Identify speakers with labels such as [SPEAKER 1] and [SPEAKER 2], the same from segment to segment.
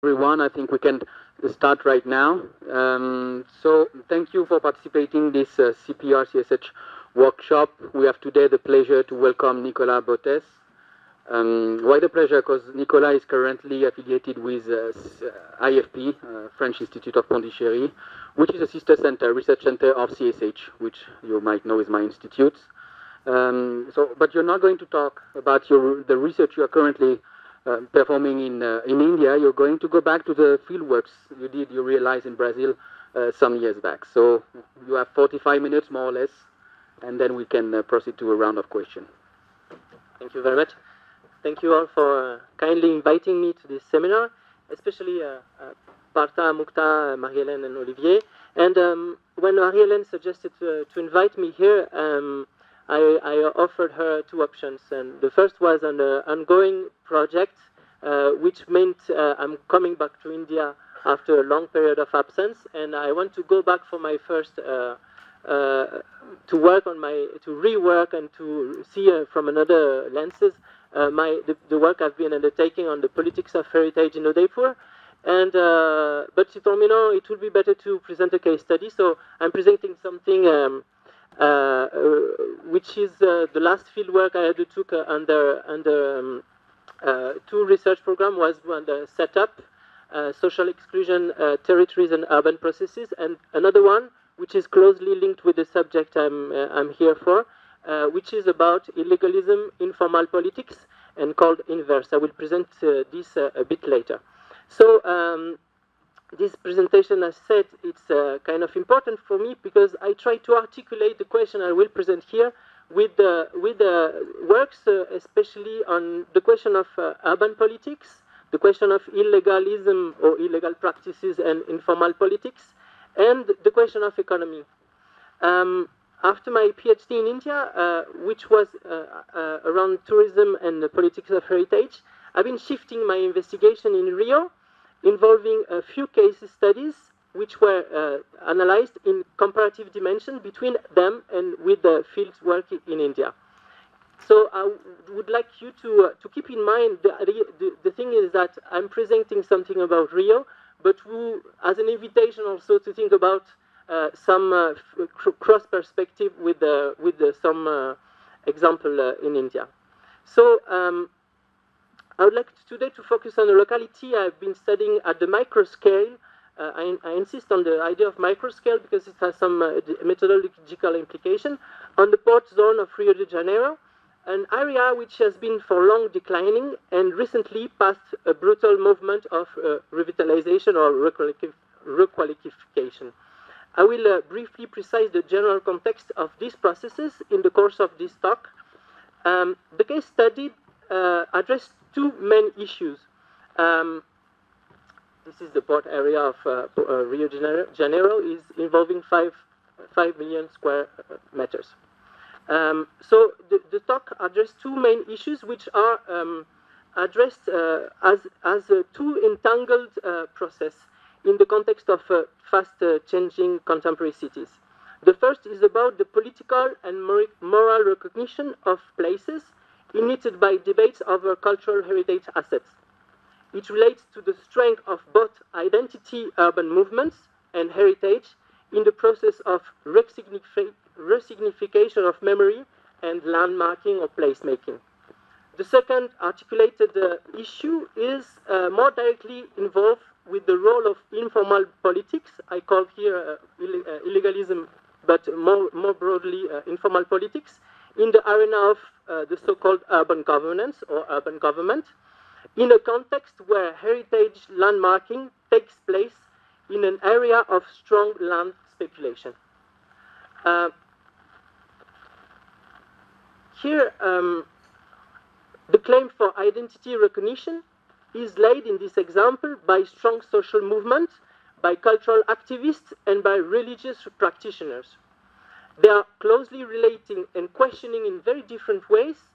[SPEAKER 1] Everyone. I think we can start right now. So thank you for participating in this CPR CSH workshop. We have today the pleasure to welcome Nicolas Botes. Why the pleasure? Because Nicolas is currently affiliated with IFP, French Institute of Pondichéry, which is a sister center, research center of CSH, which you might know is my institute. But you're not going to talk about the research you are currently performing in India. You're going to go back to the fieldworks you realized in Brazil some years back. So you have 45 minutes more or less, and then we can proceed to a round of questions.
[SPEAKER 2] Thank you very much. Thank you all for kindly inviting me to this seminar, especially Partha, Mukta, Marie-Hélène, and Olivier. And when Marie-Hélène suggested to invite me here, I offered her two options. And the first was an ongoing project, which meant I'm coming back to India after a long period of absence, and I want to go back for my first to rework and to see from another lenses the work I've been undertaking on the politics of heritage in Udaipur. And but she told me no, it would be better to present a case study. So I'm presenting something which is the last fieldwork I undertook under two research programs. Was one the setup, social exclusion, territories and urban processes, and another one which is closely linked with the subject I'm here for, which is about illegalism, informal politics, and called Inverse. I will present this a bit later. So this presentation, as said, it's kind of important for me because I try to articulate the question I will present here with the works, especially on the question of urban politics, the question of illegalism or illegal practices and informal politics, and the question of economy. After my PhD in India, which was around tourism and the politics of heritage, I've been shifting my investigation in Rio, involving a few case studies which were analyzed in comparative dimension between them and with the field work in India. So I would like you to keep in mind the thing is that I'm presenting something about Rio, but as an invitation also to think about some cross perspective with some example in India. So I would like today to focus on a locality I've been studying at the micro scale. I insist on the idea of micro scale because it has some methodological implication on the port zone of Rio de Janeiro, an area which has been for long declining and recently passed a brutal movement of revitalization or requalification. I will briefly precise the general context of these processes in the course of this talk. The case study addressed two main issues. This is the port area of Rio de Janeiro, is involving 5 million square meters. So the talk addressed two main issues which are addressed as two entangled process in the context of fast changing contemporary cities. The first is about the political and moral recognition of places ignited by debates over cultural heritage assets. It relates to the strength of both identity urban movements and heritage in the process of resignification of memory and landmarking or placemaking. The second articulated issue is more directly involved with the role of informal politics. I call here illegalism, but more broadly informal politics, in the arena of the so-called urban governance or urban government, in a context where heritage landmarking takes place in an area of strong land speculation. Here, the claim for identity recognition is laid in this example by strong social movements, by cultural activists, and by religious practitioners. They are closely relating and questioning in very different ways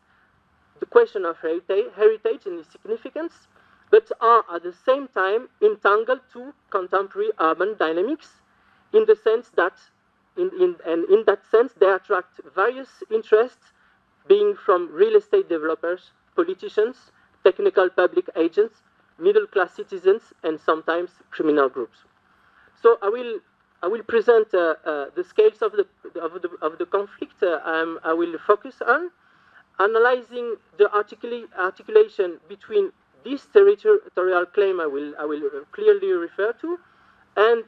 [SPEAKER 2] the question of heritage and its significance, but are at the same time entangled to contemporary urban dynamics in the sense that, in that sense, they attract various interests, being from real estate developers, politicians, technical public agents, middle-class citizens, and sometimes criminal groups. So I will present the scales of the conflict. I will focus on analyzing the articulation between this territorial claim I will clearly refer to, and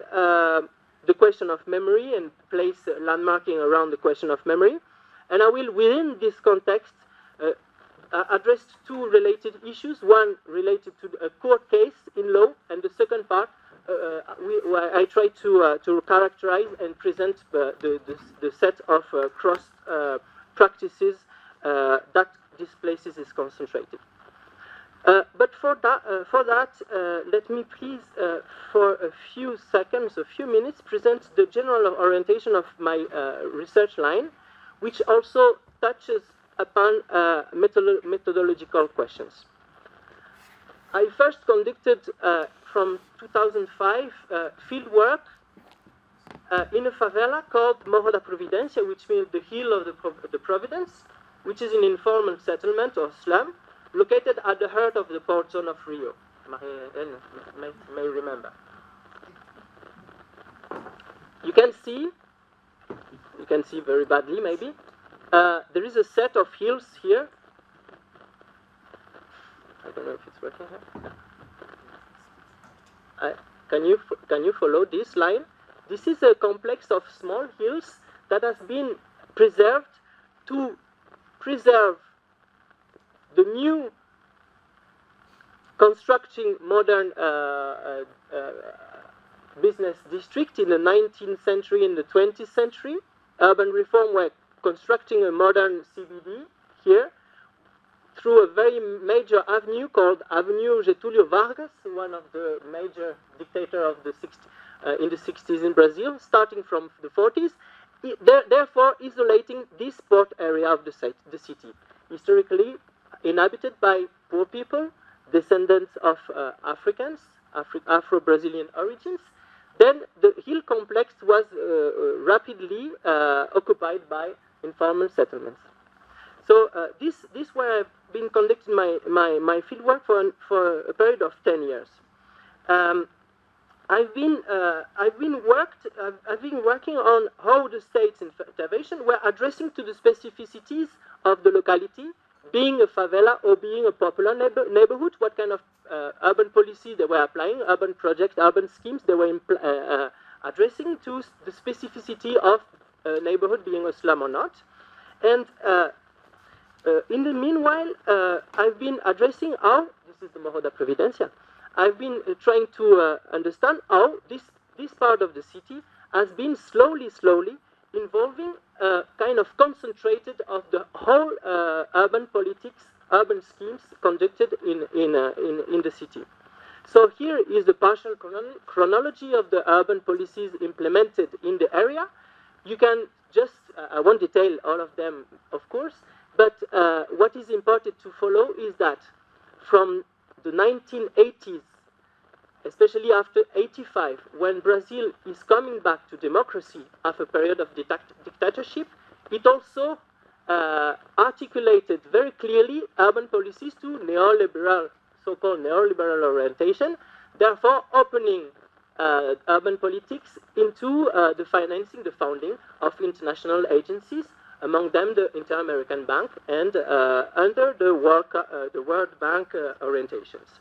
[SPEAKER 2] the question of memory, and place landmarking around the question of memory. And I will, within this context, address two related issues, one related to a court case in law, and the second part, I try to characterize and present the set of cross practices that this places is concentrated. But for that, let me please, for a few seconds, a few minutes, present the general orientation of my research line, which also touches upon methodological questions. I first conducted, from 2005, field work in a favela called Morro da Providência, which means the Hill of the Providence, which is an informal settlement or slum, located at the heart of the port zone of Rio. May remember. You can see very badly maybe. There is a set of hills here. I don't know if it's working here. Can you follow this line? This is a complex of small hills that has been preserved to preserve the new constructing modern business district in the 19th century and the 20th century. Urban reform were constructing a modern CBD here through a very major avenue called Avenue Getúlio Vargas, one of the major dictators of in the 60s in Brazil, starting from the 40s, therefore isolating this port area of the city, historically inhabited by poor people, descendants of Africans, Afro-Brazilian origins. Then the hill complex was rapidly occupied by informal settlements. So this where I've been conducting my field work for a period of 10 years. I've been working on how the state's intervention were addressing to the specificities of the locality, being a favela or being a popular neighborhood, what kind of urban policy they were applying, urban projects, urban schemes they were addressing to the specificity of a neighborhood being a slum or not. And in the meanwhile, I've been addressing how, this is the Morro da Providência, I've been trying to understand how this part of the city has been slowly involving a kind of concentrated of the whole urban politics, urban schemes conducted in the city. So here is the partial chronology of the urban policies implemented in the area. You can just, I won't detail all of them, of course, but what is important to follow is that from the 1980s, especially after 85, when Brazil is coming back to democracy after a period of dictatorship, it also articulated very clearly urban policies to neoliberal, so-called neoliberal orientation, therefore opening urban politics into the financing, the founding of international agencies, among them the Inter-American Bank, and under the World Bank orientations.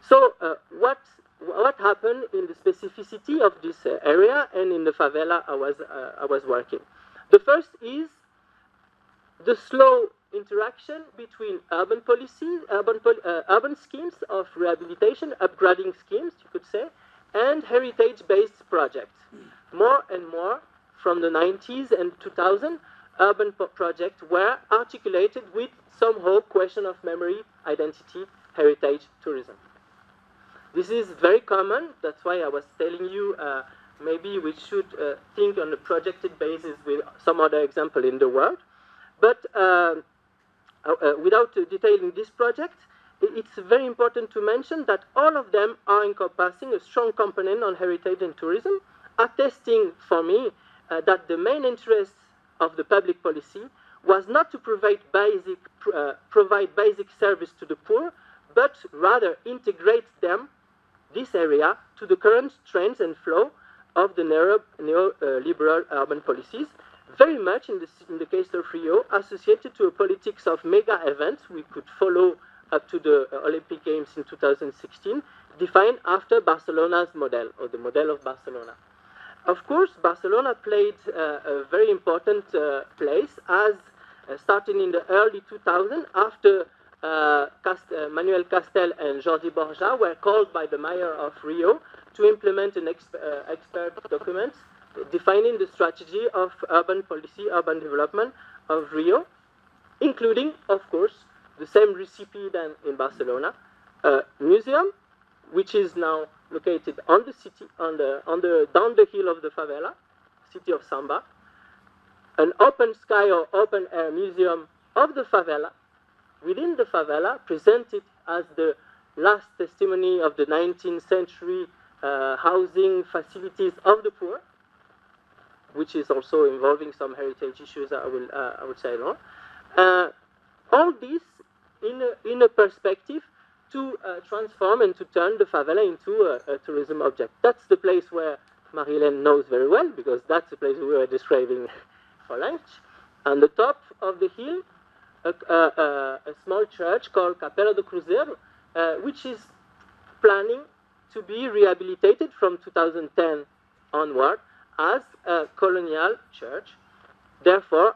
[SPEAKER 2] So what happened in the specificity of this area and in the favela I was working? The first is the slow interaction between urban policies, urban schemes of rehabilitation, upgrading schemes, you could say, and heritage-based projects. More and more from the 90s and 2000, urban projects were articulated with somehow question of memory, identity, heritage, tourism. This is very common. That's why I was telling you maybe we should think on a projected basis with some other example in the world. But without detailing this project, it's very important to mention that all of them are encompassing a strong component on heritage and tourism, attesting for me that the main interest of the public policy was not to provide basic service to the poor, but rather integrate them, this area, to the current trends and flow of the neoliberal urban policies, very much in the case of Rio, associated to a politics of mega events we could follow up to the Olympic Games in 2016, defined after Barcelona's model, or the model of Barcelona. Of course, Barcelona played a very important place as starting in the early 2000s, after Manuel Castel and Jordi Borja were called by the mayor of Rio to implement an expert document defining the strategy of urban policy, urban development of Rio, including, of course, the same recipe than in Barcelona, a museum, which is now located on the city, down the hill of the favela, city of Samba, an open sky or open air museum of the favela, within the favela, presented as the last testimony of the 19th century housing facilities of the poor, which is also involving some heritage issues I will say more. All this in a perspective to transform and to turn the favela into a tourism object. That's the place where Marie-Hélène knows very well, because that's the place we were describing for lunch. On the top of the hill, a small church called Capella do Cruzeiro, which is planning to be rehabilitated from 2010 onward as a colonial church, therefore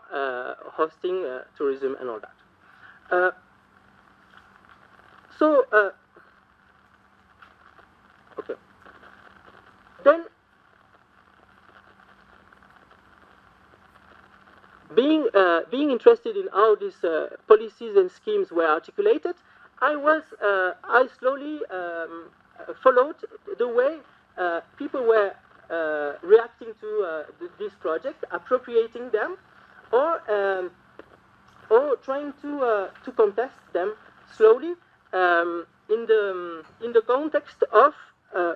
[SPEAKER 2] hosting tourism and all that. Okay. Then, being interested in how these policies and schemes were articulated, I slowly followed the way people were reacting to this project, appropriating them, or trying to contest them slowly in the context of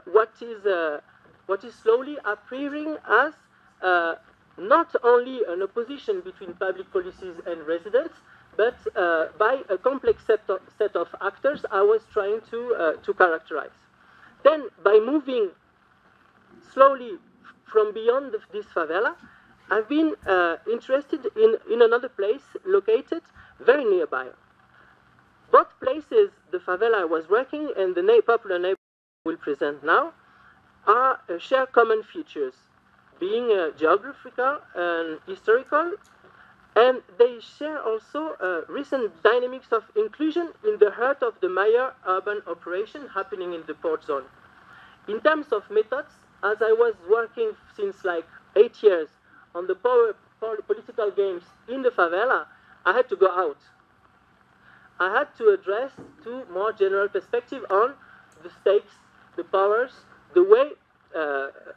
[SPEAKER 2] what is slowly appearing as not only an opposition between public policies and residents, but by a complex set of actors I was trying to characterize. Then, by moving slowly from beyond this favela, I've been interested in another place located very nearby. Both places, the favela I was working and the popular neighborhood I will present now, share common features, being geographical and historical, and they share also recent dynamics of inclusion in the heart of the Maya urban operation happening in the port zone. In terms of methods, as I was working since like 8 years on the political games in the favela, I had to go out. I had to address two more general perspectives on the stakes, the powers, the way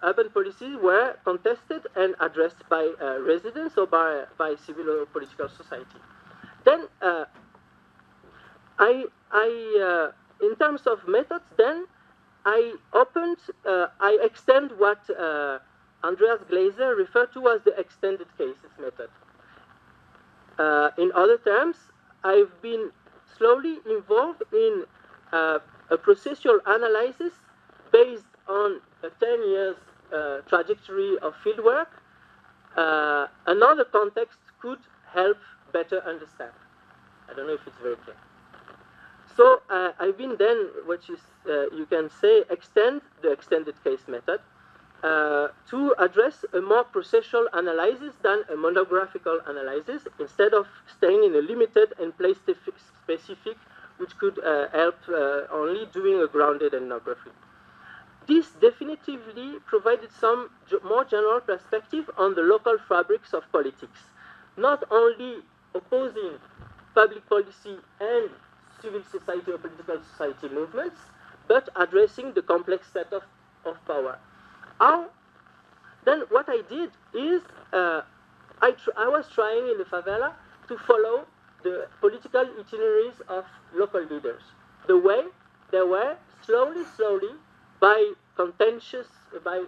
[SPEAKER 2] urban policies were contested and addressed by residents or by civil or political society. Then, in terms of methods, then I extend what Andreas Glaser referred to as the extended cases method. In other terms, I've been slowly involved in a processual analysis based on a 10 years trajectory of fieldwork. Another context could help better understand. I don't know if it's very clear. So I've been then, which is, you can say, extend the extended case method to address a more processual analysis than a monographical analysis, instead of staying in a limited and place-specific, which could help only doing a grounded ethnography. This definitively provided some more general perspective on the local fabrics of politics, not only opposing public policy and civil society or political society movements, but addressing the complex set of power. Then what I did is I was trying in the favela to follow the political itineraries of local leaders, the way they were slowly, by contentious, by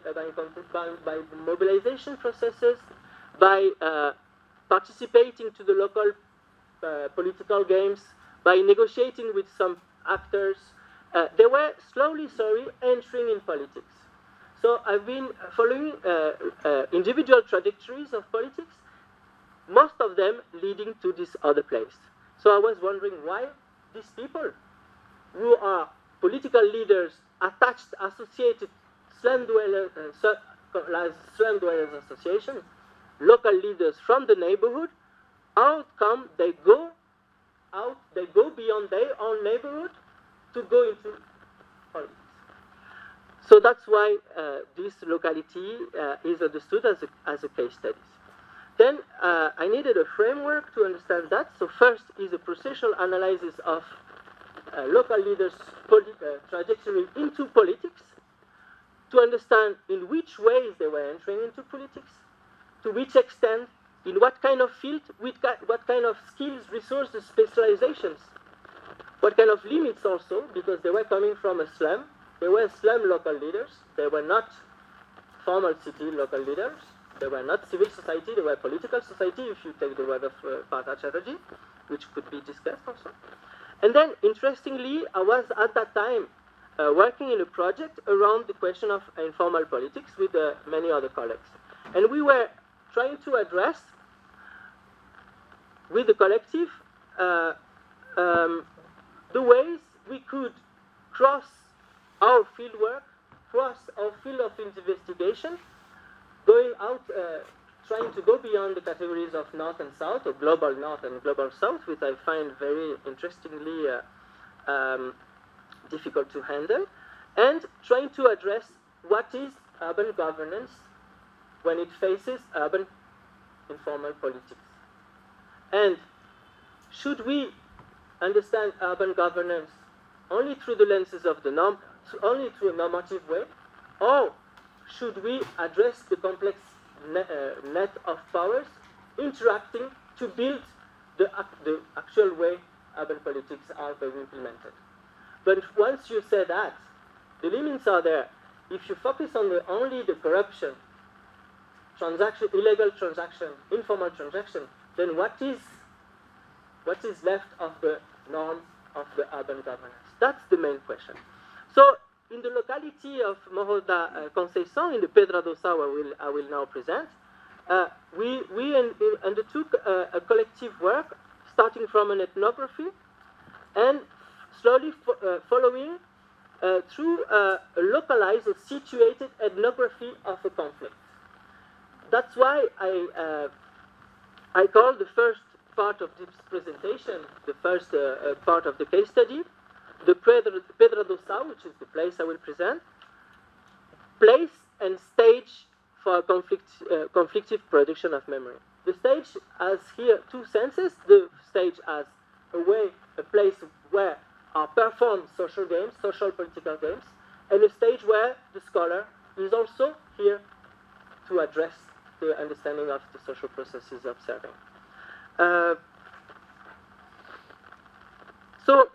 [SPEAKER 2] mobilization processes, by participating to the local political games, by negotiating with some actors, they were slowly entering in politics. So I've been following individual trajectories of politics, most of them leading to this other place. So I was wondering why these people who are political leaders attached, associated, slum dwellers association, local leaders from the neighborhood, how come they go out, they go beyond their own neighborhood to go into politics. So that's why this locality is understood as a case study. Then I needed a framework to understand that. So first is a processual analysis of local leaders' trajectory into politics, to understand in which ways they were entering into politics, to which extent, in what kind of field, with what kind of skills, resources, specializations, what kind of limits also, because they were coming from a slum. They were slum local leaders. They were not formal city local leaders. They were not civil society. They were political society, if you take the word of Partha Chatterjee, which could be discussed also. And then, interestingly, I was at that time working in a project around the question of informal politics with many other colleagues. And we were trying to address, with the collective, the ways we could cross our fieldwork, cross our field of investigation, going out, trying to go beyond the categories of North and South, or global North and global South, which I find very interestingly difficult to handle, and trying to address what is urban governance when it faces urban informal politics. And should we understand urban governance only through the lenses of the norm, only through a normative way, or should we address the complex net of powers interacting to build the actual way urban politics are being implemented? But once you say that, the limits are there. If you focus on only the corruption, transaction, illegal transaction, informal transaction, then what is left of the norm of the urban governance? That's the main question. So, in the locality of Morro da Conceição, in the Pedra do Sal, I will now present, we undertook a collective work, starting from an ethnography, and slowly following through a localized or situated ethnography of a conflict. That's why I call the first part of this presentation, the first part of the case study, the Pedra do Sal, which is the place I will present, place and stage for conflictive production of memory. The stage has here two senses. The stage as a place where are performed social games, social political games, and a stage where the scholar is also here to address the understanding of the social processes observing. So,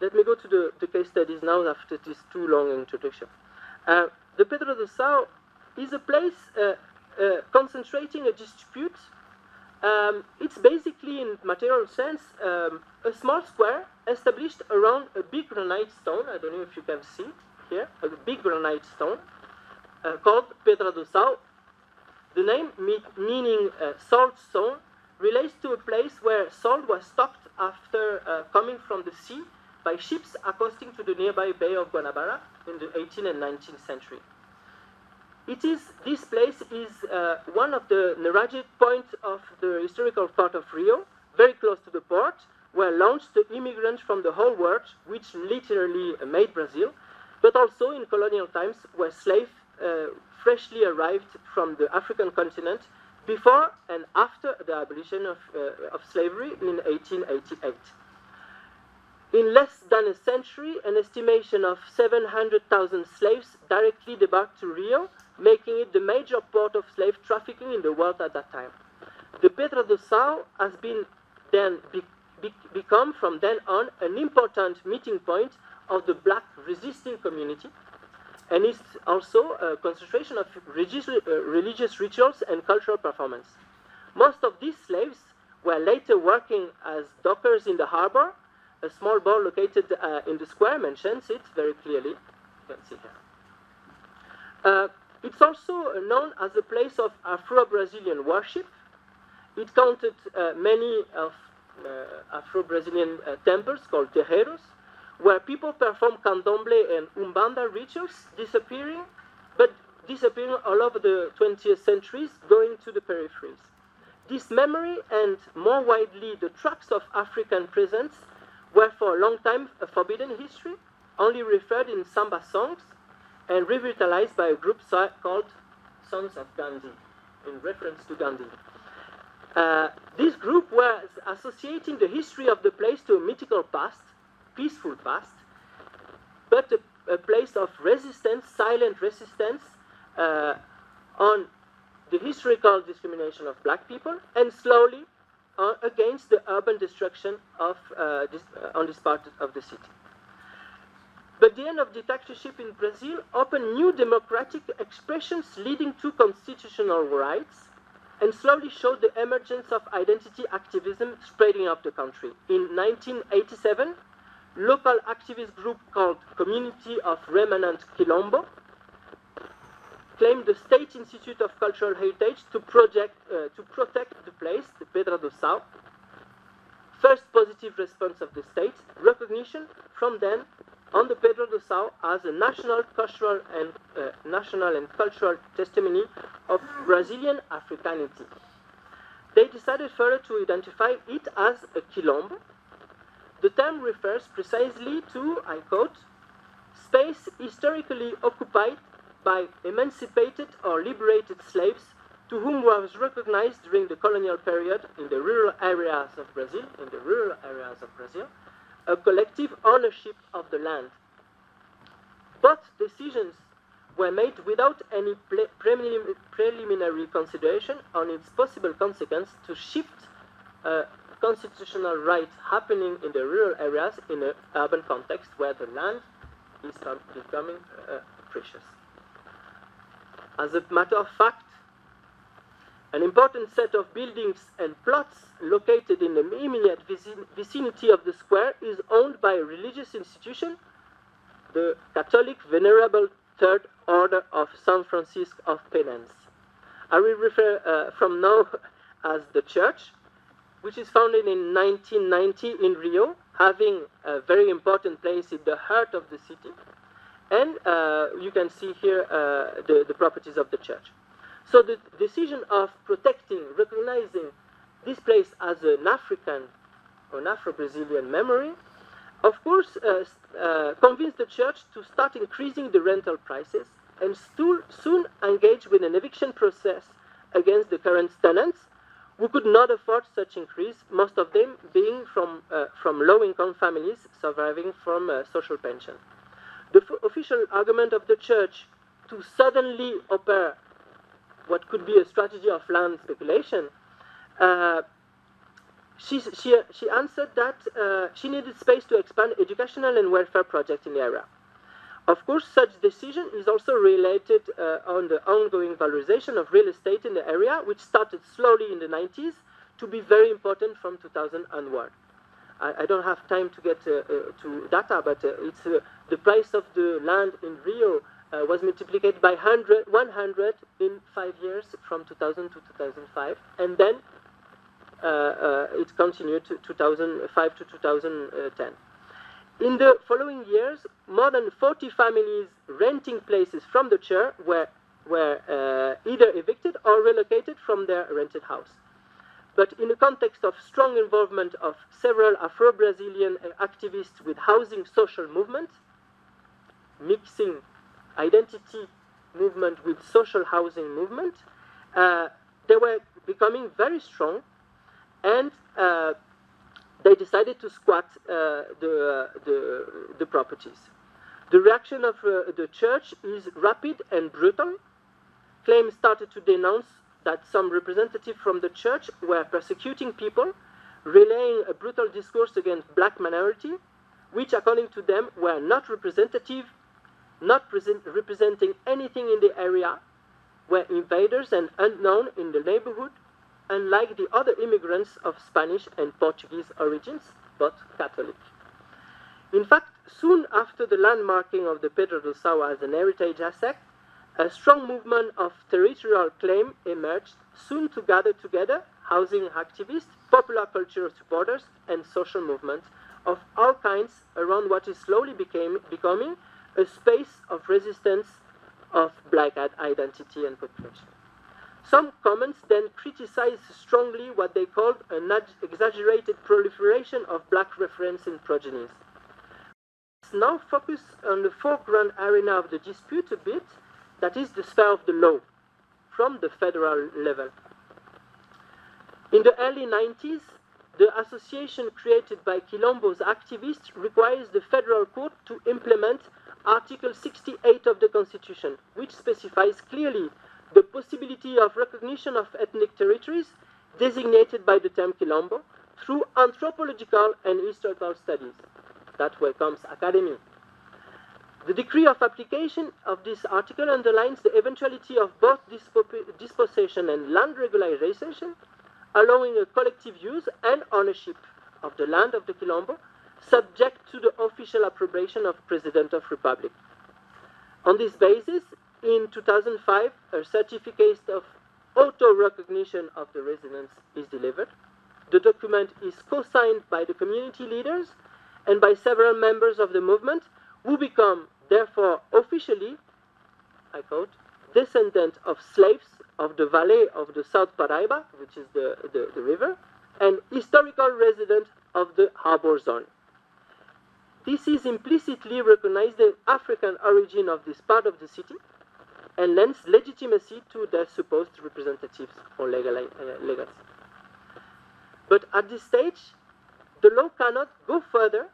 [SPEAKER 2] let me go to the case studies now after this too long introduction. The Pedra do Sal is a place concentrating a dispute. It's basically, in material sense, a small square established around a big granite stone. I don't know if you can see here, a big granite stone called Pedra do Sal. The name meaning salt stone relates to a place where salt was stocked after coming from the sea by ships accosting to the nearby Bay of Guanabara in the 18th and 19th century. This place is one of the neuralgic points of the historical port of Rio, very close to the port, where launched the immigrants from the whole world, which literally made Brazil, but also in colonial times, where slaves freshly arrived from the African continent before and after the abolition of slavery in 1888. In less than a century, an estimation of 700,000 slaves directly debarked to Rio, making it the major port of slave trafficking in the world at that time. The Pedra do Sal has been then become from then on an important meeting point of the black resisting community, and is also a concentration of religious rituals and cultural performance. Most of these slaves were later working as dockers in the harbor, a small ball located in the square mentions it very clearly. You can see here. It's also known as a place of Afro-Brazilian worship. It counted many of Afro-Brazilian temples called terreiros, where people perform candomblé and umbanda rituals, disappearing all over the 20th centuries, going to the peripheries. This memory, and more widely the tracks of African presence, were for a long time a forbidden history, only referred in samba songs, and revitalized by a group called Sons of Gandhi, in reference to Gandhi. This group was associating the history of the place to a mythical past, peaceful past, but a place of resistance, silent resistance, on the historical discrimination of black people, and slowly against the urban destruction of on this part of the city. But the end of dictatorship in Brazil opened new democratic expressions leading to constitutional rights, and slowly showed the emergence of identity activism spreading out the country. In 1987, local activist group called Community of Remanent Quilombo claimed the State Institute of Cultural Heritage to protect the place, the Pedra do Sal. First positive response of the state, recognition from then on the Pedra do Sal as a national and cultural testimony of Brazilian Africanity. They decided further to identify it as a quilombo. The term refers precisely to, I quote, space historically occupied by emancipated or liberated slaves to whom was recognized during the colonial period in the rural areas of Brazil, a collective ownership of the land. Both decisions were made without any preliminary consideration on its possible consequence to shift constitutional rights happening in the rural areas in an urban context where the land is becoming precious. As a matter of fact, an important set of buildings and plots located in the immediate vicinity of the square is owned by a religious institution, the Catholic Venerable Third Order of San Francisco of Penance. I will refer from now as the church, which is founded in 1990 in Rio, having a very important place in the heart of the city. And you can see here the properties of the church. So the decision of protecting, recognizing this place as an African or an Afro-Brazilian memory, of course, convinced the church to start increasing the rental prices and soon engage with an eviction process against the current tenants, who could not afford such increase, most of them being from low-income families surviving from social pension. The official argument of the church to suddenly open what could be a strategy of land speculation, she answered that she needed space to expand educational and welfare projects in the area. Of course, such decision is also related on the ongoing valorization of real estate in the area, which started slowly in the 90s to be very important from 2000 onward. I don't have time to get to data, but it's the price of the land in Rio was multiplied by 100 in 5 years from 2000 to 2005, and then it continued to 2005 to 2010. In the following years, more than 40 families renting places from the church were either evicted or relocated from their rented house. But in the context of strong involvement of several Afro-Brazilian activists with housing social movement, mixing identity movement with social housing movement, they were becoming very strong, and they decided to squat the properties. The reaction of the church is rapid and brutal. Claims started to denounce that some representatives from the church were persecuting people, relaying a brutal discourse against black minority, which according to them were not representative, representing anything in the area, were invaders and unknown in the neighborhood, unlike the other immigrants of Spanish and Portuguese origins, but Catholic. In fact, soon after the landmarking of the Pedro do Sal as an heritage asset, a strong movement of territorial claim emerged, soon to gather together housing activists, popular cultural supporters, and social movements of all kinds around what is slowly becoming a space of resistance of black identity and population. Some comments then criticized strongly what they called an exaggerated proliferation of black reference in progenies. Let's now focus on the foreground arena of the dispute a bit, that is the sphere of the law, from the federal level. In the early 90s, the association created by Quilombo's activists requires the federal court to implement Article 68 of the Constitution, which specifies clearly the possibility of recognition of ethnic territories designated by the term Quilombo through anthropological and historical studies. That welcomes academia. The decree of application of this article underlines the eventuality of both dispossession and land regularization, allowing a collective use and ownership of the land of the Quilombo, subject to the official approbation of President of Republic. On this basis, in 2005, a certificate of auto-recognition of the residents is delivered. The document is co-signed by the community leaders and by several members of the movement, who become, therefore, officially, I quote, descendants of slaves of the valley of the South Paraiba, which is the river, and historical residents of the harbor zone. This is implicitly recognized the African origin of this part of the city and lends legitimacy to their supposed representatives or legacy. But at this stage, the law cannot go further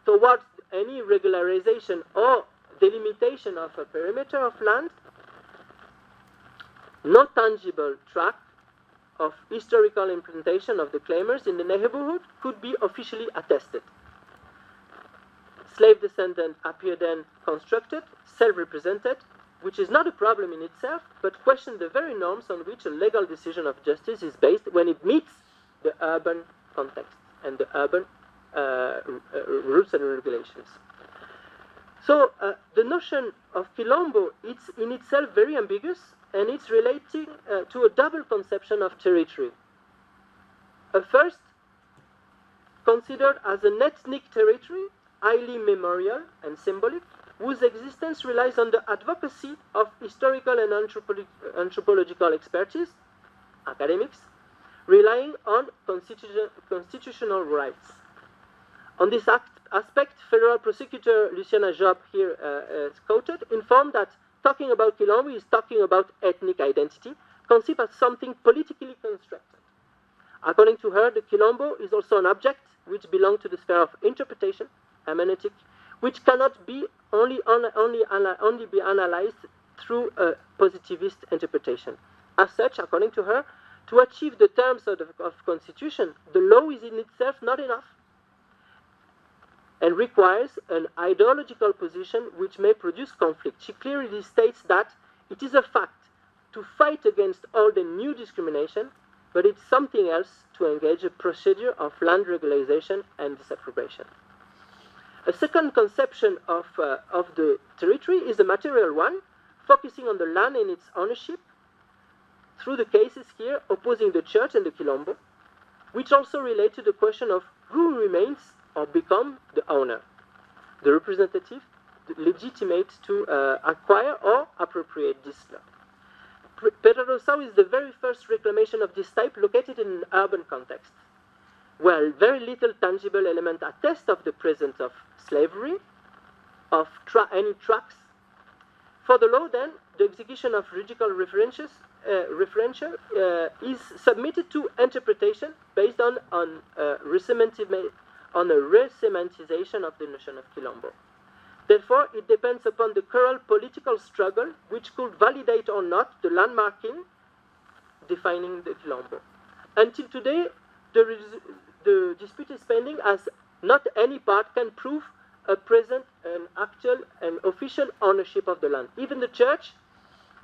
[SPEAKER 2] towards any regularization or delimitation of a perimeter of land. No tangible track of historical implantation of the claimers in the neighborhood could be officially attested. Slave descendants appear then constructed, self-represented, which is not a problem in itself, but question the very norms on which a legal decision of justice is based when it meets the urban context and the urban rules and regulations. So the notion of Quilombo is in itself very ambiguous, and it's relating to a double conception of territory. First, considered as an ethnic territory, highly memorial and symbolic, whose existence relies on the advocacy of historical and anthropological expertise, academics, relying on constitutional rights. On this aspect, Federal Prosecutor Luciana Job, here quoted, informed that talking about Quilombo is talking about ethnic identity, conceived as something politically constructed. According to her, the Quilombo is also an object which belongs to the sphere of interpretation, hermeneutic, which cannot be only be analyzed through a positivist interpretation. As such, according to her, to achieve the terms of Constitution, the law is in itself not enough, and requires an ideological position which may produce conflict. She clearly states that it is a fact to fight against all the new discrimination, but it's something else to engage a procedure of land regularization and disapprobation. A second conception of the territory is a material one, focusing on the land and its ownership, through the cases here opposing the church and the Quilombo, which also relate to the question of who remains or become the owner, the representative, legitimate to acquire or appropriate this land. Pedro do Sal is the very first reclamation of this type located in an urban context, where very little tangible element attest of the presence of slavery, of any tracks. For the law, then, the execution of juridical referential is submitted to interpretation based on a resemantization of the notion of Quilombo. Therefore, it depends upon the current political struggle which could validate or not the landmarking defining the Quilombo. Until today, the dispute is pending as not any part can prove a present, an actual, and official ownership of the land. Even the church,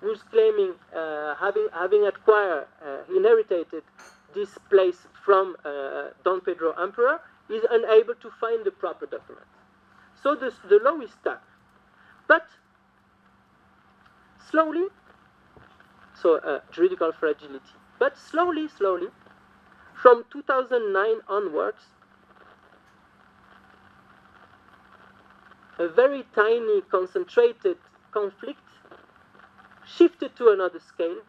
[SPEAKER 2] who's claiming having acquired, inherited this place from Don Pedro Emperor, is unable to find the proper document. So the law is stuck. But slowly, so juridical fragility. But slowly, from 2009 onwards, a very tiny, concentrated conflict shifted to another scale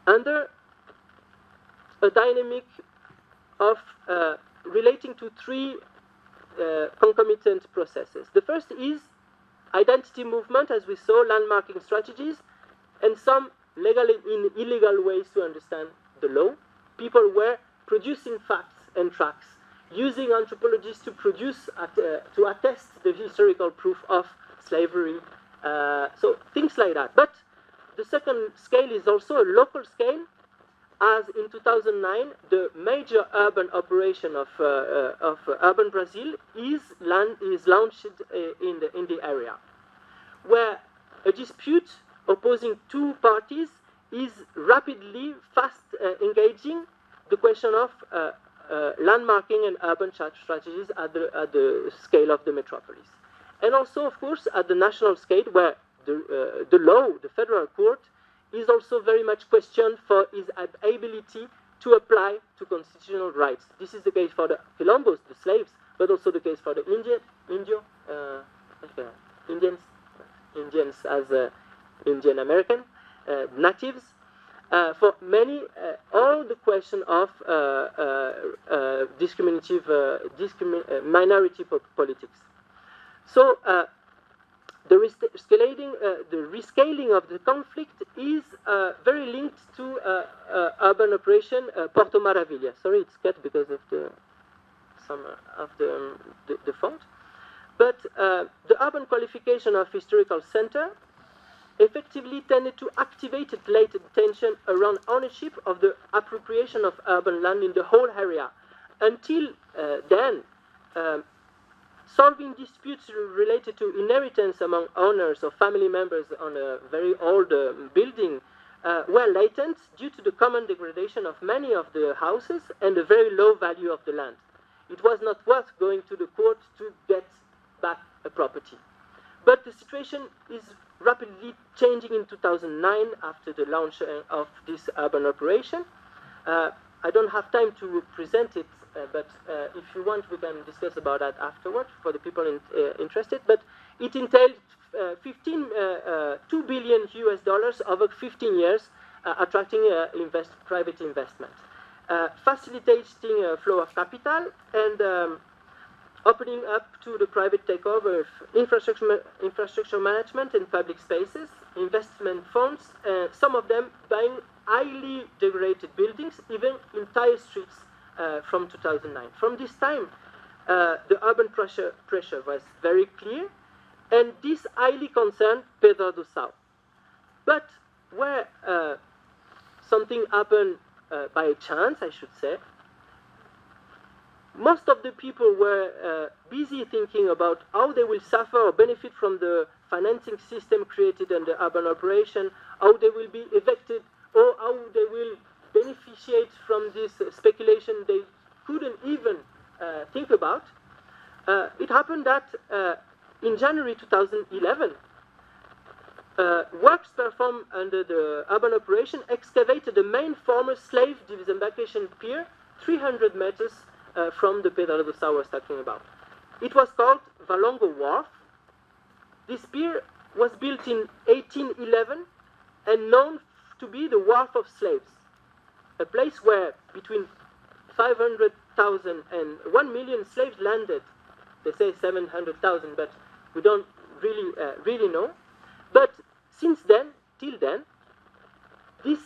[SPEAKER 2] under a dynamic of relating to three concomitant processes. The first is identity movement, as we saw, landmarking strategies, and some legal and illegal ways to understand the law. People were producing facts and tracks, using anthropologies to produce, to attest the historical proof of slavery, so things like that. But the second scale is also a local scale, as in 2009, the major urban operation of urban Brazil is launched in the area, where a dispute opposing two parties is rapidly, fast engaging the question of landmarking and urban strategies at the scale of the metropolis. And also, of course, at the national scale, where the law, the federal court, is also very much questioned for its ability to apply to constitutional rights. This is the case for the Quilombos, the slaves, but also the case for the Indians as Indian American natives. For many, all the question of discriminative minority politics. So the rescaling of the conflict is very linked to urban operation Porto Maravilha. Sorry, it's cut because of the font. But the urban qualification of historical center effectively tended to activate a latent tension around ownership of the appropriation of urban land in the whole area. Until then, solving disputes related to inheritance among owners or family members on a very old building were latent due to the common degradation of many of the houses and the very low value of the land. It was not worth going to the court to get back a property. But the situation is rapidly changing in 2009 after the launch of this urban operation. I don't have time to present it, but if you want, we can discuss about that afterward for the people interested. But it entailed $2 billion over 15 years, attracting private investment, facilitating a flow of capital, and opening up to the private takeover of infrastructure management and public spaces, investment funds, some of them buying highly degraded buildings, even entire streets from 2009. From this time, the urban pressure was very clear, and this highly concerned Pedro do Sal. But where something happened by chance, I should say, most of the people were busy thinking about how they will suffer or benefit from the financing system created under urban operation, how they will be evicted, or how they will beneficiate from this speculation they couldn't even think about. It happened that in January 2011, works performed under the urban operation excavated the main former slave disembarkation pier 300 meters from the Pedro do Sal was talking about. It was called Valongo Wharf. This pier was built in 1811 and known to be the wharf of slaves, a place where between 500,000 and 1 million slaves landed. They say 700,000, but we don't really know. But since then, till then, this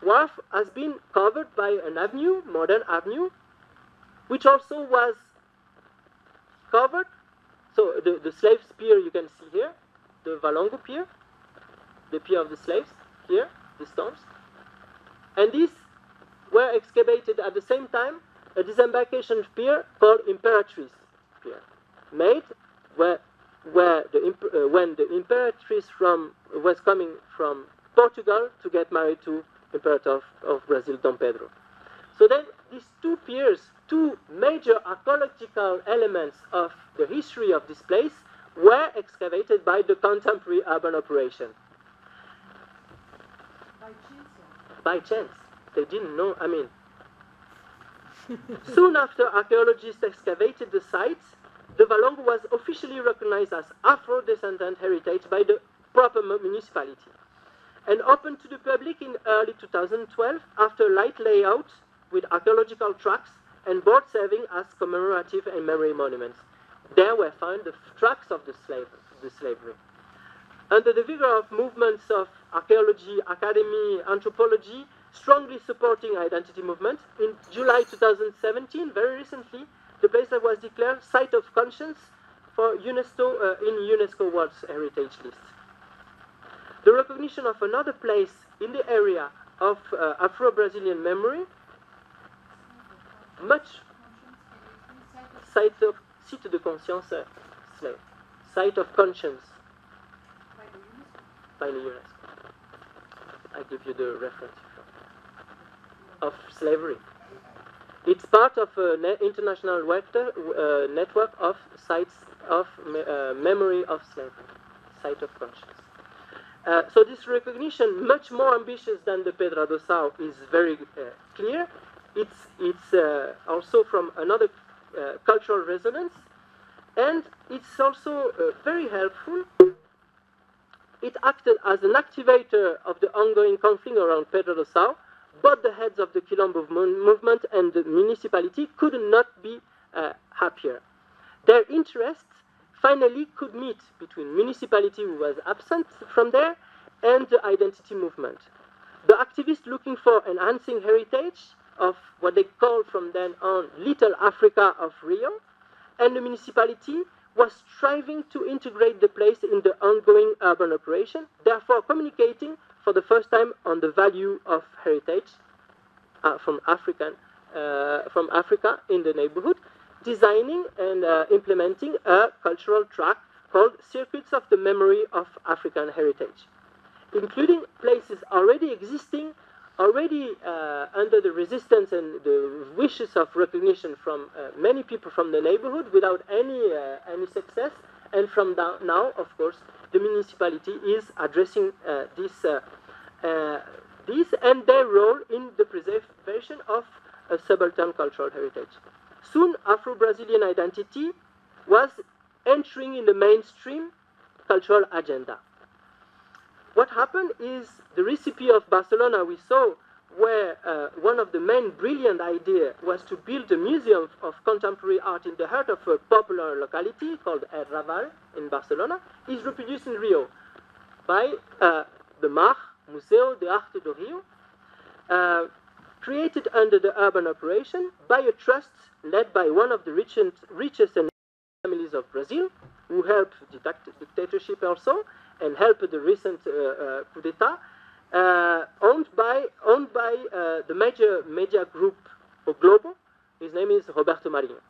[SPEAKER 2] wharf has been covered by an avenue, modern avenue, which also was covered. So the slaves pier you can see here, the Valongo pier, the pier of the slaves here, the stones. And these were excavated at the same time a disembarkation pier called Imperatriz Pier, made when the Imperatriz was coming from Portugal to get married to Imperator of Brazil, Dom Pedro. So then these two piers, two major archaeological elements of the history of this place, were excavated by the contemporary urban operation.
[SPEAKER 3] By chance?
[SPEAKER 2] By chance. They didn't know, I mean. Soon after archaeologists excavated the site, the Valongo was officially recognized as Afro-descendant heritage by the proper municipality and opened to the public in early 2012 after light layout with archaeological tracks and boards serving as commemorative and memory monuments. There were found the tracks of the slavery. Under the vigor of movements of archaeology, academy, anthropology, strongly supporting identity movement, in July 2017, very recently, the place that was declared Site of Conscience for UNESCO in UNESCO World Heritage List. The recognition of another place in the area of Afro-Brazilian memory, much site de conscience, slave, site of conscience by the UNESCO. I give you the reference of slavery. It's part of an international network of sites of memory of slavery, site of conscience. So this recognition, much more ambitious than the Pedra do Sal, is very clear. It's also from another cultural resonance, and it's also very helpful. It acted as an activator of the ongoing conflict around Pedra do Sal. Both the heads of the Quilombo movement and the municipality could not be happier. Their interests finally could meet between municipality, who was absent from there, and the identity movement. The activists looking for enhancing heritage of what they called from then on Little Africa of Rio, and the municipality was striving to integrate the place in the ongoing urban operation, therefore communicating for the first time on the value of heritage from Africa in the neighborhood, designing and implementing a cultural track called Circuits of the Memory of African Heritage, including places already existing, already under the resistance and the wishes of recognition from many people from the neighborhood without any success. And from now, of course, the municipality is addressing this and their role in the preservation of a subaltern cultural heritage. Soon, Afro-Brazilian identity was entering in the mainstream cultural agenda. What happened is the recipe of Barcelona we saw, where one of the main brilliant ideas was to build a museum of contemporary art in the heart of a popular locality called El Raval in Barcelona, is reproduced in Rio by the MAR, Museu de Arte do Rio, created under the urban operation by a trust led by one of the richest and families of Brazil, who helped the dictatorship also, and helped the recent coup d'etat, owned by the major media group of Globo. His name is Roberto Marinho.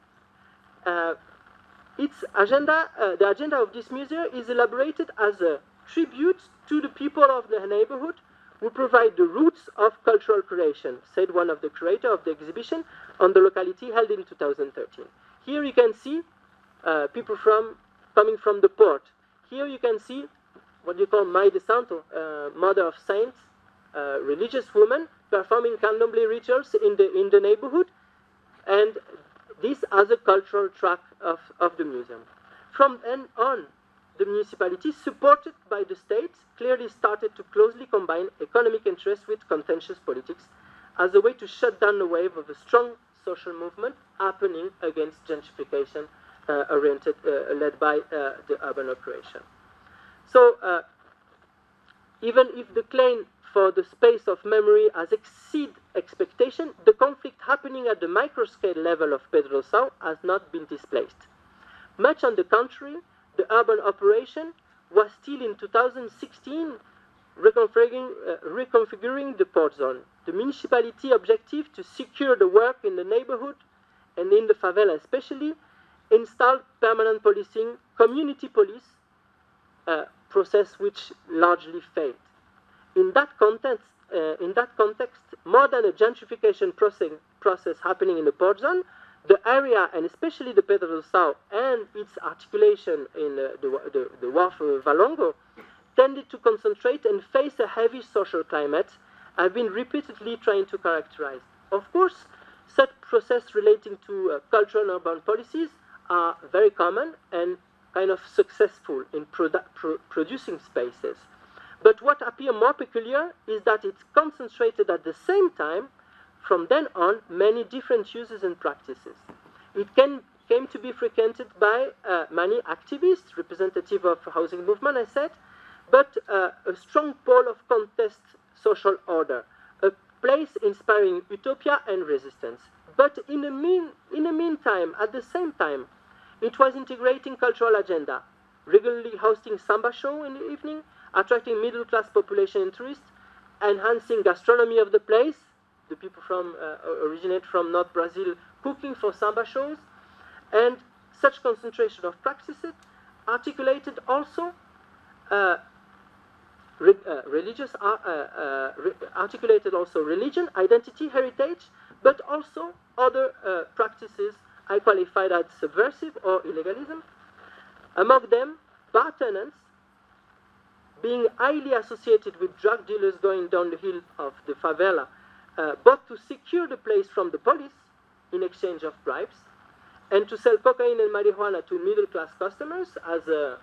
[SPEAKER 2] Its agenda, the agenda of this museum is elaborated as a tribute to the people of the neighborhood who provide the roots of cultural creation, said one of the creators of the exhibition on the locality held in 2013. Here you can see people coming from the port. Here you can see what you call Mãe de Santo, Mother of Saints, religious woman performing candomblé rituals in the neighborhood, and this as a cultural track of the museum. From then on, the municipality, supported by the state, clearly started to closely combine economic interests with contentious politics as a way to shut down the wave of a strong social movement happening against gentrification led by the urban operation. So even if the claim for the space of memory has exceeded expectation, the conflict happening at the microscale level of Pedra do Sal has not been displaced. Much on the contrary, the urban operation was still in 2016 reconfiguring the port zone. The municipality objective to secure the work in the neighborhood and in the favela especially installed permanent policing, community police, process which largely failed. In that context, more than a gentrification process happening in the port zone, the area, and especially the Pedro do Sal and its articulation in the wharf of Valongo, tended to concentrate and face a heavy social climate I've been repeatedly trying to characterize. Of course, such processes relating to cultural and urban policies are very common and kind of successful in producing spaces. But what appears more peculiar is that it's concentrated at the same time, from then on, many different uses and practices. It came to be frequented by many activists, representative of housing movement, I said, but a strong pole of contest social order, a place inspiring utopia and resistance. But in the meantime, at the same time, it was integrating cultural agenda, regularly hosting samba show in the evening, attracting middle-class population and tourists, enhancing gastronomy of the place. The people originate from North Brazil, cooking for samba shows, and such concentration of practices articulated also religion, identity, heritage, but also other practices I qualified as subversive or illegalism. Among them, bar tenants, being highly associated with drug dealers going down the hill of the favela, both to secure the place from the police in exchange of bribes, and to sell cocaine and marijuana to middle-class customers as a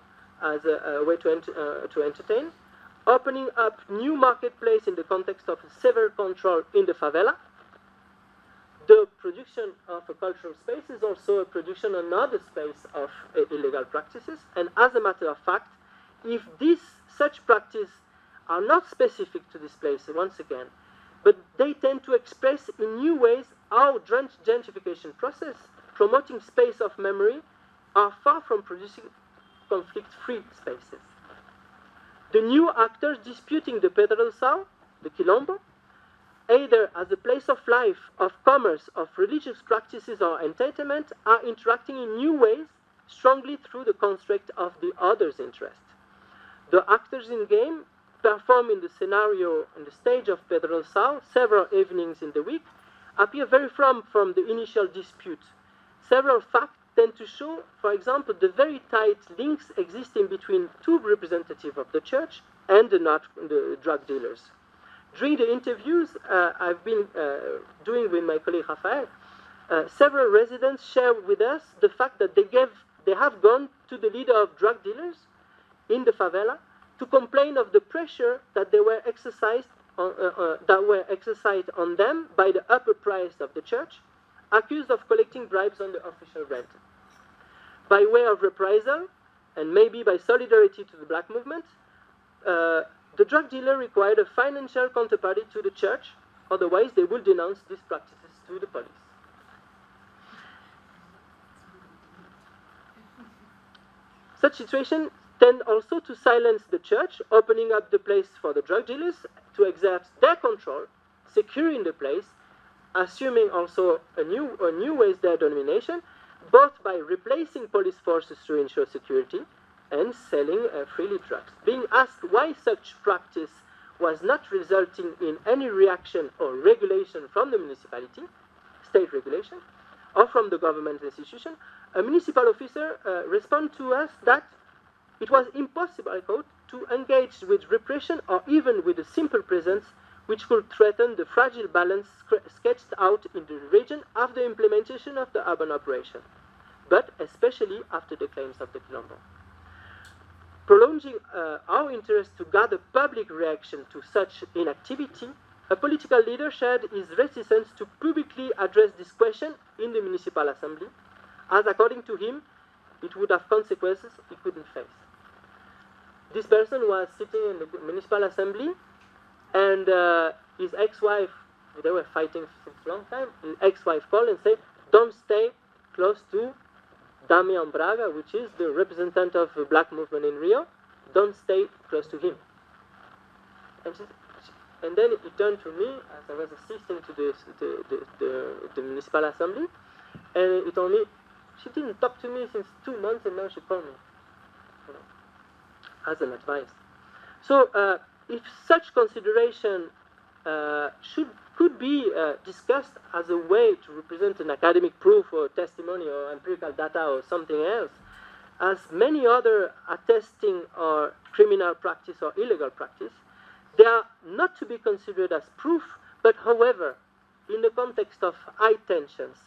[SPEAKER 2] way to entertain, opening up new marketplace in the context of severe control in the favela. The production of a cultural space is also a production of another space of illegal practices, and as a matter of fact, if such practices are not specific to this place, once again, but they tend to express in new ways how gentrification process, promoting space of memory, are far from producing conflict-free spaces. The new actors disputing the Pedro do Sal, the Quilombo, either as a place of life, of commerce, of religious practices or entertainment, are interacting in new ways, strongly through the construct of the other's interest. The actors in game perform in the scenario, in the stage of Pedro do Sal, several evenings in the week, appear very from the initial dispute. Several facts tend to show, for example, the very tight links existing between two representatives of the church and the drug dealers. During the interviews I've been doing with my colleague Rafael, several residents share with us the fact that they have gone to the leader of drug dealers in the favela to complain of the pressure that were exercised on them by the upper priest of the church, accused of collecting bribes on the official rent. By way of reprisal, and maybe by solidarity to the black movement, the drug dealer required a financial counterparty to the church, otherwise they will denounce these practices to the police. Such situations tend also to silence the church, opening up the place for the drug dealers to exert their control, securing the place, assuming also a new ways their domination, both by replacing police forces to ensure security and selling freely drugs. Being asked why such practice was not resulting in any reaction or regulation from the municipality, state regulation, or from the government institution, a municipal officer responded to us that it was impossible, I quote, to engage with repression or even with a simple presence which could threaten the fragile balance sketched out in the region after the implementation of the urban operation, but especially after the claims of the Quilombo. Prolonging our interest to gather public reaction to such inactivity, a political leader shared his reticence to publicly address this question in the municipal assembly, as according to him, it would have consequences he couldn't face. This person was sitting in the municipal assembly, and his ex-wife, they were fighting since a long time, his ex-wife called and said, don't stay close to Damian Braga, which is the representative of the black movement in Rio, don't stay close to him. And then he turned to me as I was assisting to the municipal assembly, and he told me, she didn't talk to me since 2 months and now she called me, as an advice. So if such consideration should could be discussed as a way to represent an academic proof or testimony or empirical data or something else, as many other attesting or criminal practice or illegal practice, they are not to be considered as proof, but however, in the context of high tensions,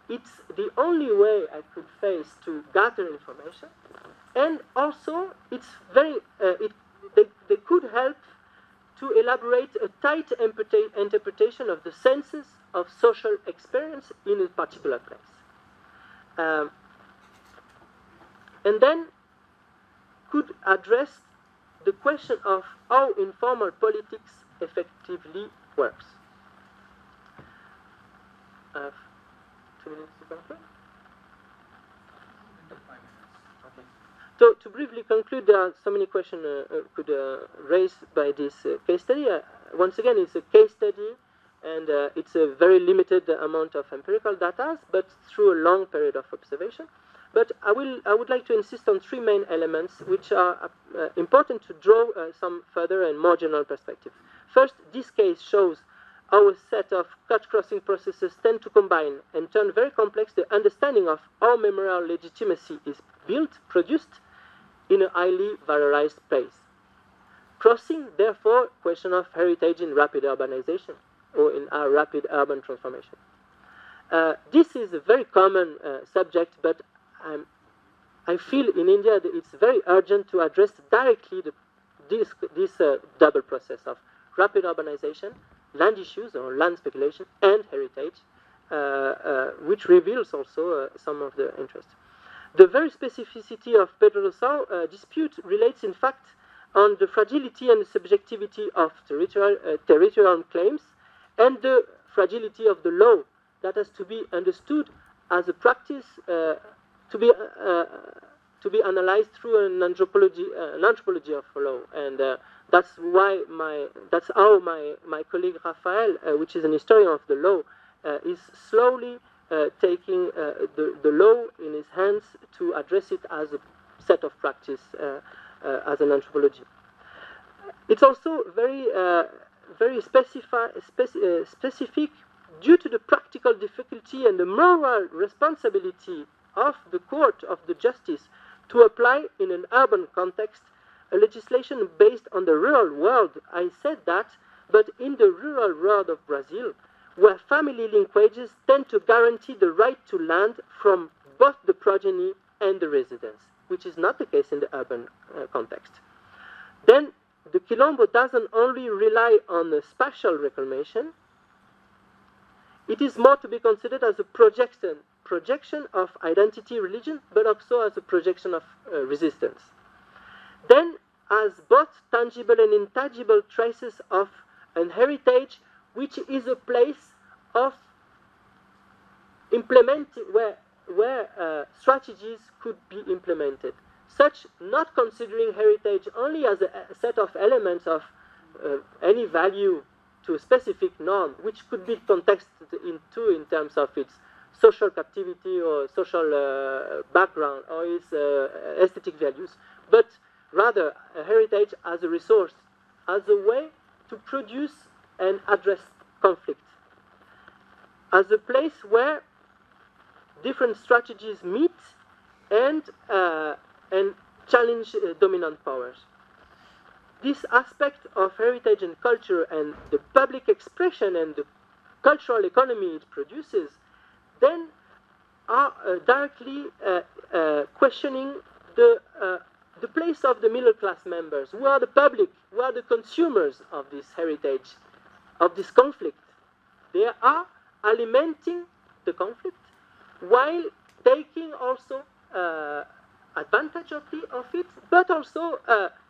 [SPEAKER 2] it's the only way I could face to gather information, and also it's very, they could help to elaborate a tight interpretation of the senses of social experience in a particular place. And then could address the question of how informal politics effectively works. 2 minutes to conclude? Okay. So to briefly conclude, there are so many questions could raised by this case study. Once again, it's a case study, and it's a very limited amount of empirical data, but through a long period of observation. But I would like to insist on 3 main elements which are important to draw some further and more general perspective. First, this case shows how a set of cut-crossing processes tend to combine and turn very complex the understanding of how memorial legitimacy is built, produced in a highly valorized place. Crossing, therefore, question of heritage in rapid urbanization or in our rapid urban transformation. This is a very common subject, but I feel in India that it's very urgent to address directly this double process of rapid urbanization, land issues or land speculation, and heritage, which reveals also some of the interest. The very specificity of Pedro Rousseau dispute relates in fact on the fragility and the subjectivity of territorial claims and the fragility of the law that has to be understood as a practice to be analyzed through an anthropology of law, and that's how my colleague Raphael, which is an historian of the law, is slowly taking the law in his hands to address it as a set of practice as an anthropology. It's also very specific due to the practical difficulty and the moral responsibility of the court of the justice to apply in an urban context a legislation based on the rural world. I said that, but in the rural world of Brazil, where family linkages tend to guarantee the right to land from both the progeny and the residents, which is not the case in the urban context. Then the Quilombo doesn't only rely on the spatial reclamation, it is more to be considered as a projection of identity, religion, but also as a projection of resistance. Then, as both tangible and intangible traces of an heritage, which is a place of implementing where strategies could be implemented, such not considering heritage only as a set of elements of any value to a specific norm, which could be contexted in terms of its social captivity or social background or its aesthetic values, but rather a heritage as a resource, as a way to produce and address conflict, as a place where different strategies meet and challenge dominant powers. This aspect of heritage and culture and the public expression and the cultural economy it produces then are directly questioning the place of the middle class members, who are the public, who are the consumers of this heritage, of this conflict. They are alimenting the conflict while taking also advantage of it, but also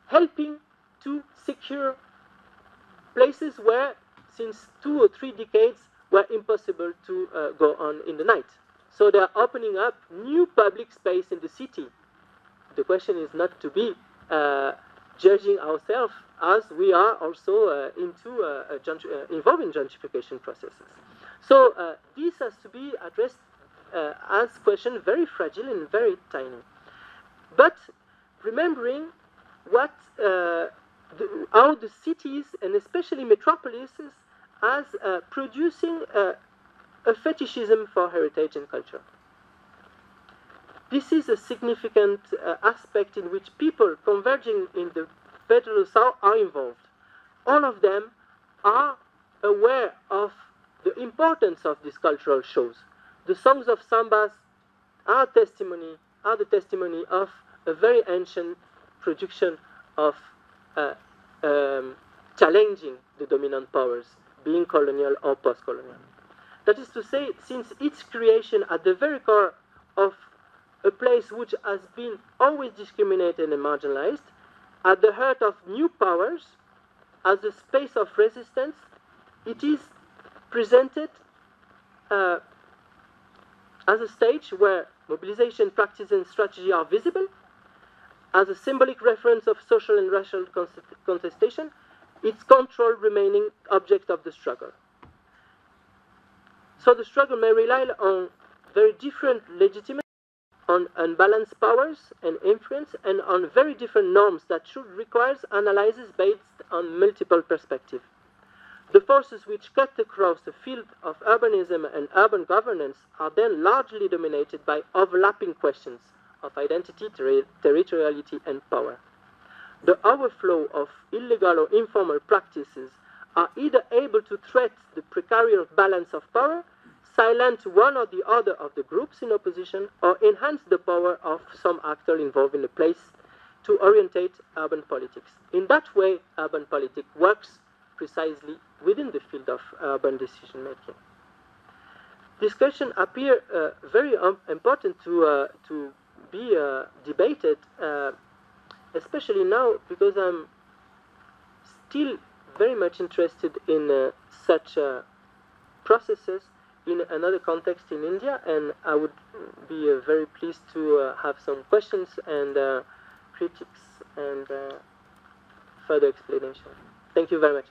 [SPEAKER 2] helping to secure places where, since 2 or 3 decades, were impossible to go on in the night. So they are opening up new public space in the city. The question is not to be judging ourselves, as we are also involved in gentrification processes. So this has to be addressed as question very fragile and very tiny. But remembering what how the cities, and especially metropolises, as producing a fetishism for heritage and culture. This is a significant aspect in which people converging in the Federal South are involved. All of them are aware of the importance of these cultural shows. The songs of sambas are the testimony of a very ancient production of challenging the dominant powers, being colonial or post-colonial. That is to say, since its creation at the very core of a place which has been always discriminated and marginalized, at the heart of new powers, as a space of resistance, it is presented as a stage where mobilization, practice, and strategy are visible, as a symbolic reference of social and racial contestation, its control remaining object of the struggle. So the struggle may rely on very different legitimacy, on unbalanced powers and influence, and on very different norms that should require analysis based on multiple perspectives. The forces which cut across the field of urbanism and urban governance are then largely dominated by overlapping questions of identity, territoriality, and power. The overflow of illegal or informal practices are either able to threat the precarious balance of power, silence one or the other of the groups in opposition, or enhance the power of some actor involved in the place to orientate urban politics. In that way, urban politics works precisely within the field of urban decision-making. This question appears very important to be debated, especially now, because I'm still very much interested in such processes in another context in India, and I would be very pleased to have some questions and critiques and further explanation. Thank you very much.